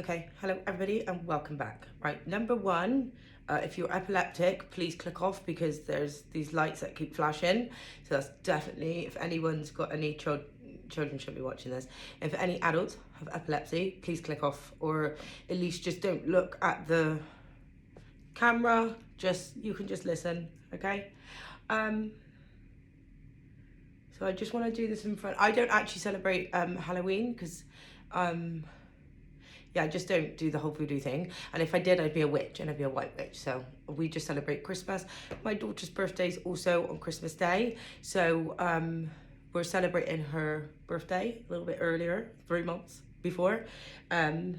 Okay, hello everybody and welcome back. Right, number one, if you're epileptic, please click off because there's these lights that keep flashing. So that's definitely, if anyone's got any children should be watching this. If any adults have epilepsy, please click off, or at least just don't look at the camera. You can just listen, okay? So I just want to do this in front. I don't actually celebrate Halloween because yeah, I just don't do the whole voodoo thing. And if I did, I'd be a witch, and I'd be a white witch. So we just celebrate Christmas. My daughter's birthday is also on Christmas Day. So we're celebrating her birthday a little bit earlier, 3 months before, because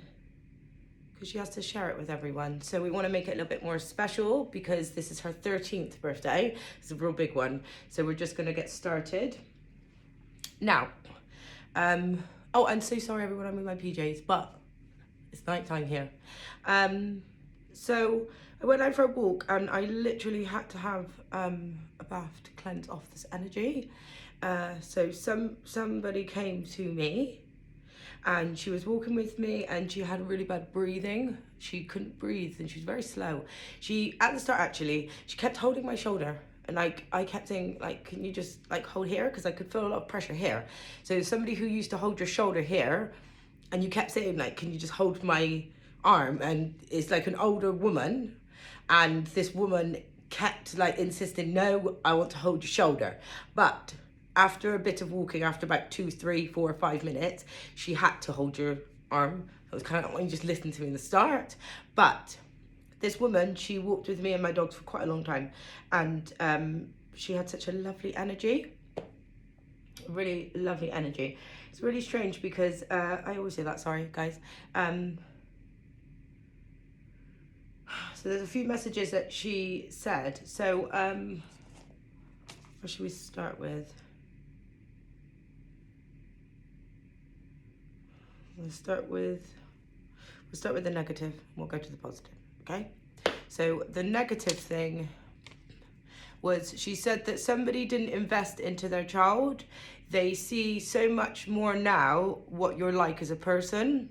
she has to share it with everyone. So we want to make it a little bit more special because this is her 13th birthday. It's a real big one. So we're just going to get started. Now, oh, I'm so sorry everyone, I'm in my PJs, but it's nighttime here. So I went out for a walk and I literally had to have a bath to cleanse off this energy. So somebody came to me and she was walking with me and she had really bad breathing. She couldn't breathe and she was very slow. At the start actually, she kept holding my shoulder. And like I kept saying, like, can you just like hold here? Because I could feel a lot of pressure here. So somebody who used to hold your shoulder here, and you kept saying like, can you just hold my arm? And it's like an older woman, and this woman kept like insisting, no, I want to hold your shoulder. But after a bit of walking, after about 2, 3, 4, 5 minutes, she had to hold your arm. I was kind of like, you just listened to me in the start. But this woman, she walked with me and my dogs for quite a long time, and she had such a lovely energy, really lovely energy. It's really strange because I always say that, sorry guys. So there's a few messages that she said. So what should we start with? We'll start with the negative, we'll go to the positive, okay? So the negative thing was, she said that somebody didn't invest into their child. They see so much more now what you're like as a person,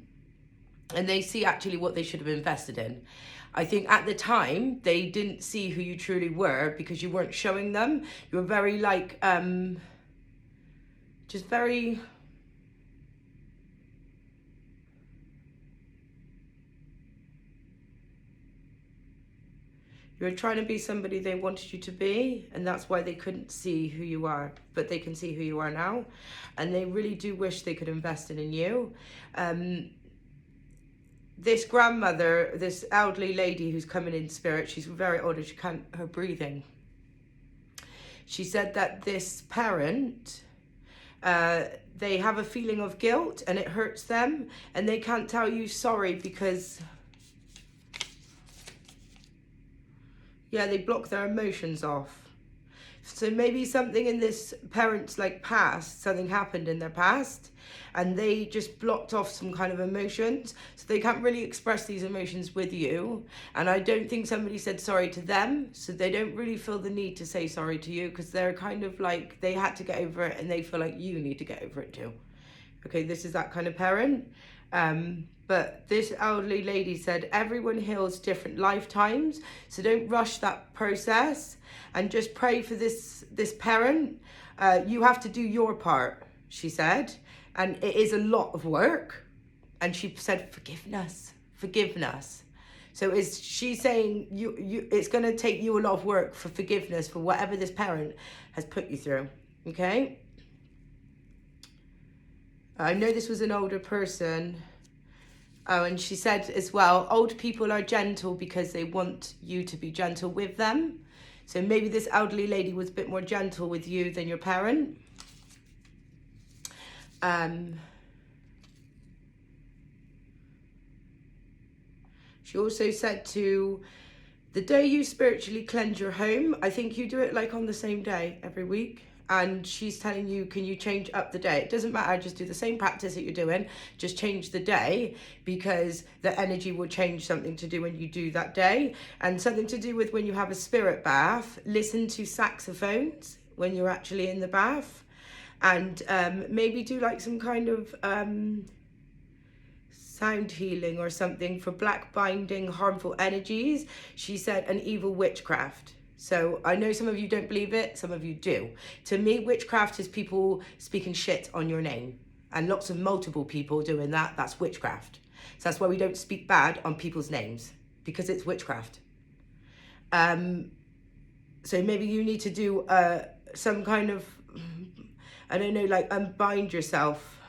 and they see actually what they should have invested in. I think at the time they didn't see who you truly were because you weren't showing them. You were very like just very, you were trying to be somebody they wanted you to be, and that's why they couldn't see who you are, but they can see who you are now, and they really do wish they could invest in you. This grandmother, this elderly lady who's coming in spirit, she's very old, she can't, her breathing. She said that this parent, they have a feeling of guilt and it hurts them, and they can't tell you sorry because, yeah, they block their emotions off. So maybe something in this parent's like past, something happened in their past, and they just blocked off some kind of emotions, so they can't really express these emotions with you. And I don't think somebody said sorry to them, so they don't really feel the need to say sorry to you, because they're kind of like, they had to get over it and they feel like you need to get over it too. Okay, this is that kind of parent. But this elderly lady said everyone heals different lifetimes, so don't rush that process and just pray for this parent. You have to do your part, she said, and it is a lot of work. And she said forgiveness. So she's saying you it's going to take you a lot of work for forgiveness for whatever this parent has put you through. Okay, I know this was an older person. Oh, and she said as well, old people are gentle because they want you to be gentle with them. So maybe this elderly lady was a bit more gentle with you than your parent. She also said the day you spiritually cleanse your home, I think you do it like on the same day every week. And she's telling you, can you change up the day? It doesn't matter, just do the same practice that you're doing, just change the day, because the energy will change something to do when you do that day. And something to do with when you have a spirit bath, listen to saxophones when you're actually in the bath. And maybe do like some kind of sound healing or something for black binding harmful energies. She said an evil witchcraft. So I know some of you don't believe it, some of you do. To me, witchcraft is people speaking shit on your name. And lots of multiple people doing that, that's witchcraft. So that's why we don't speak bad on people's names, because it's witchcraft. So maybe you need to do some kind of, I don't know, like unbind yourself.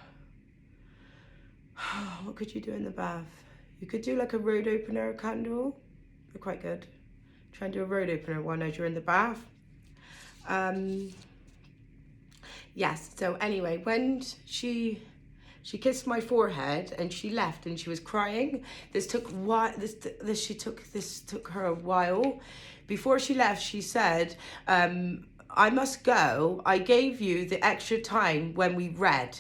What could you do in the bath? You could do like a road opener candle. They're quite good. Try and do a road opener one as you're in the bath. Yes, so anyway, when she kissed my forehead and she left and she was crying. This took her a while. Before she left, she said, I must go. I gave you the extra time when we read.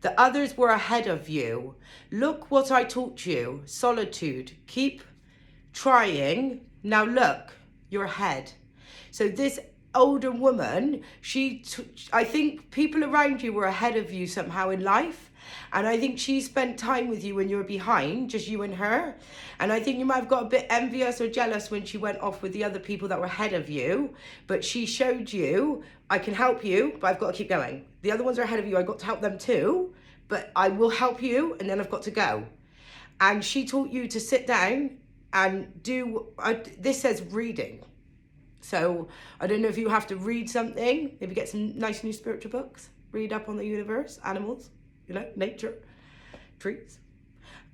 The others were ahead of you. Look what I taught you. Solitude. Keep trying. Now look, you're ahead. So this older woman, I think people around you were ahead of you somehow in life. And I think she spent time with you when you were behind, just you and her. And I think you might have got a bit envious or jealous when she went off with the other people that were ahead of you. But she showed you, I can help you, but I've got to keep going. The other ones are ahead of you, I've got to help them too. But I will help you, and then I've got to go. And she taught you to sit down and do, this says reading. So I don't know if you have to read something, maybe get some nice new spiritual books, read up on the universe, animals, you know, nature, trees.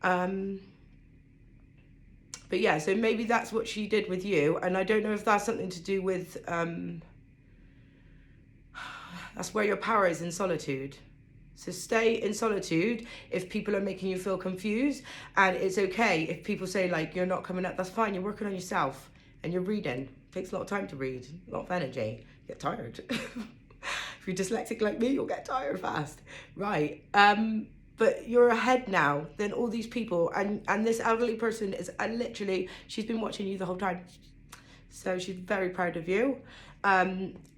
But yeah, so maybe that's what she did with you. And I don't know if that's something to do with, that's where your power is, in solitude. So stay in solitude if people are making you feel confused. And it's okay if people say like, you're not coming up, that's fine. You're working on yourself and you're reading. It takes a lot of time to read, a lot of energy. You get tired. If you're dyslexic like me, you'll get tired fast. Right. But you're ahead now than all these people. And this elderly person is literally, she's been watching you the whole time. So she's very proud of you.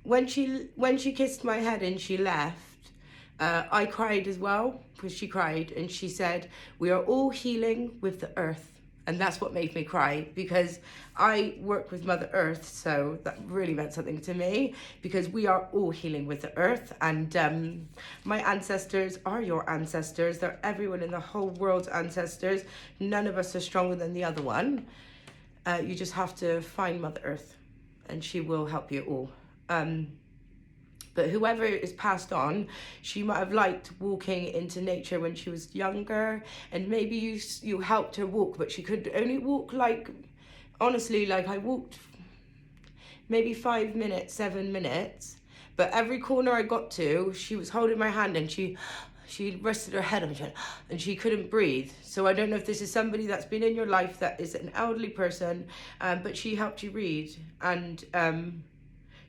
When she kissed my head and she left, I cried as well, because she cried, and she said, we are all healing with the earth. And that's what made me cry, because I work with Mother Earth, so that really meant something to me, because we are all healing with the earth. And my ancestors are your ancestors. They're everyone in the whole world's ancestors. None of us are stronger than the other one. You just have to find Mother Earth, and she will help you all. But whoever is passed on, she might have liked walking into nature when she was younger, and maybe you helped her walk, but she could only walk like, honestly, like I walked maybe 5 minutes, 7 minutes, but every corner I got to, she was holding my hand and she rested her head on me and she couldn't breathe. So I don't know if this is somebody that's been in your life that is an elderly person, but she helped you read, and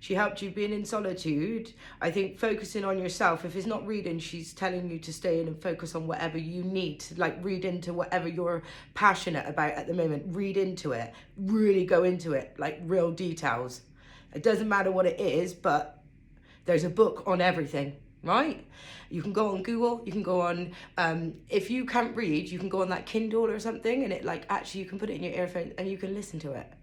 she helped you being in solitude. I think focusing on yourself. If it's not reading, she's telling you to stay in and focus on whatever you need. Like read into whatever you're passionate about at the moment. Read into it. Really go into it. Like real details. It doesn't matter what it is, but there's a book on everything, right? You can go on Google. You can go on, if you can't read, you can go on that Kindle or something, and it like actually you can put it in your earphone and you can listen to it.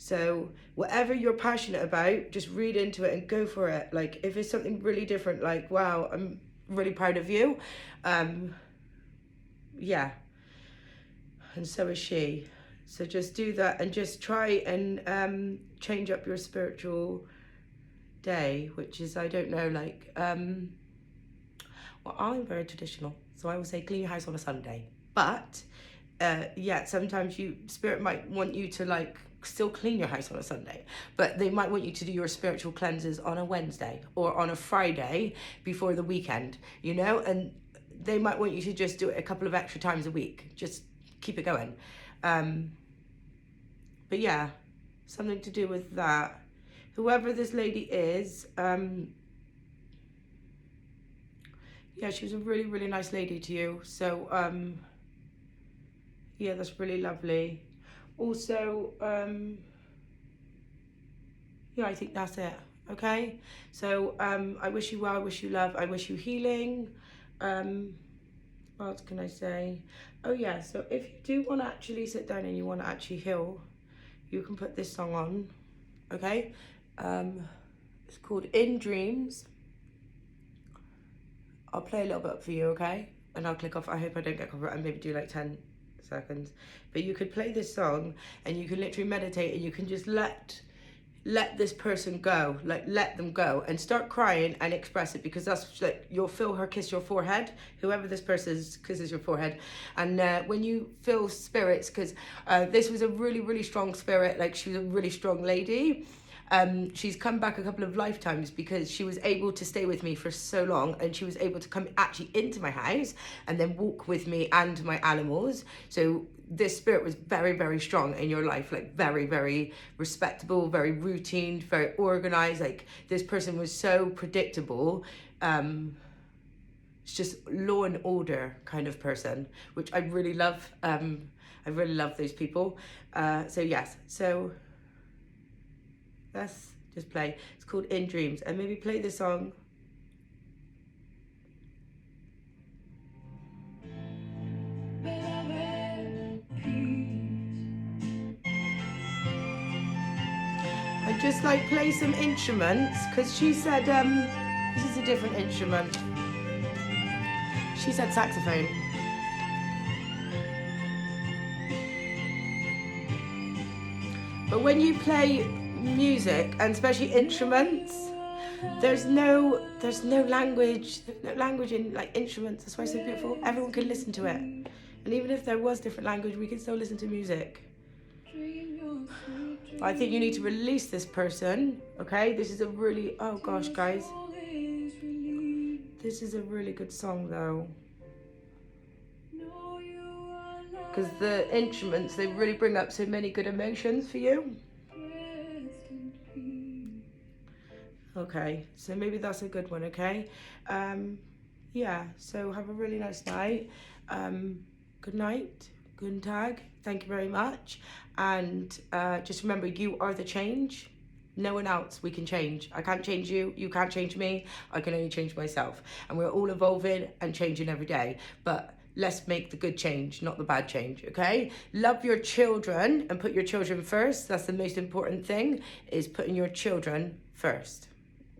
So whatever you're passionate about, just read into it and go for it. Like if it's something really different, like, wow, I'm really proud of you. Yeah. And so is she. So just do that and just try and change up your spiritual day, which is, I don't know, like, well, I'm very traditional. So I will say clean your house on a Sunday. But yeah, sometimes spirit might want you to like, still clean your house on a Sunday, but they might want you to do your spiritual cleanses on a Wednesday or on a Friday before the weekend, you know, and they might want you to just do it a couple of extra times a week. Just keep it going. But yeah, something to do with that. Whoever this lady is, yeah, she was a really, really nice lady to you. So, yeah, that's really lovely. Also, yeah, I think that's it. Okay, so I wish you well, I wish you love, I wish you healing. what else can I say? Oh yeah, so if you do want to actually sit down and you want to actually heal, you can put this song on, okay? It's called In Dreams. I'll play a little bit for you, okay? And I'll click off. I hope I don't get copyright and maybe do like 10 seconds. But you could play this song and you can literally meditate and you can just let this person go, like let them go and start crying and express it, because that's like, you'll feel her kiss your forehead, whoever this person is kisses your forehead. And when you feel spirits, because this was a really strong spirit, like she was a really strong lady. She's come back a couple of lifetimes because she was able to stay with me for so long, and she was able to come actually into my house and then walk with me and my animals. So this spirit was very strong in your life, like very respectable, very routine, very organized. Like this person was so predictable. It's just law and order kind of person, which I really love. I really love those people. So yes, so let's just play. It's called In Dreams, and maybe play the song. I just like play some instruments, because she said this is a different instrument. She said saxophone. But when you play music, and especially instruments, there's no language. There's no language in like instruments. That's why it's so beautiful. Everyone can listen to it, and even if there was different language, we can still listen to music. I think you need to release this person, okay? This is a really, oh gosh, guys, this is a really good song though, because the instruments, they really bring up so many good emotions for you. Okay, so maybe that's a good one, okay? Yeah, so have a really nice night. Good night, guten Tag, thank you very much. And just remember, you are the change. No one else we can change. I can't change you, you can't change me, I can only change myself. And we're all evolving and changing every day. But let's make the good change, not the bad change, okay? Love your children and put your children first. That's the most important thing, is putting your children first.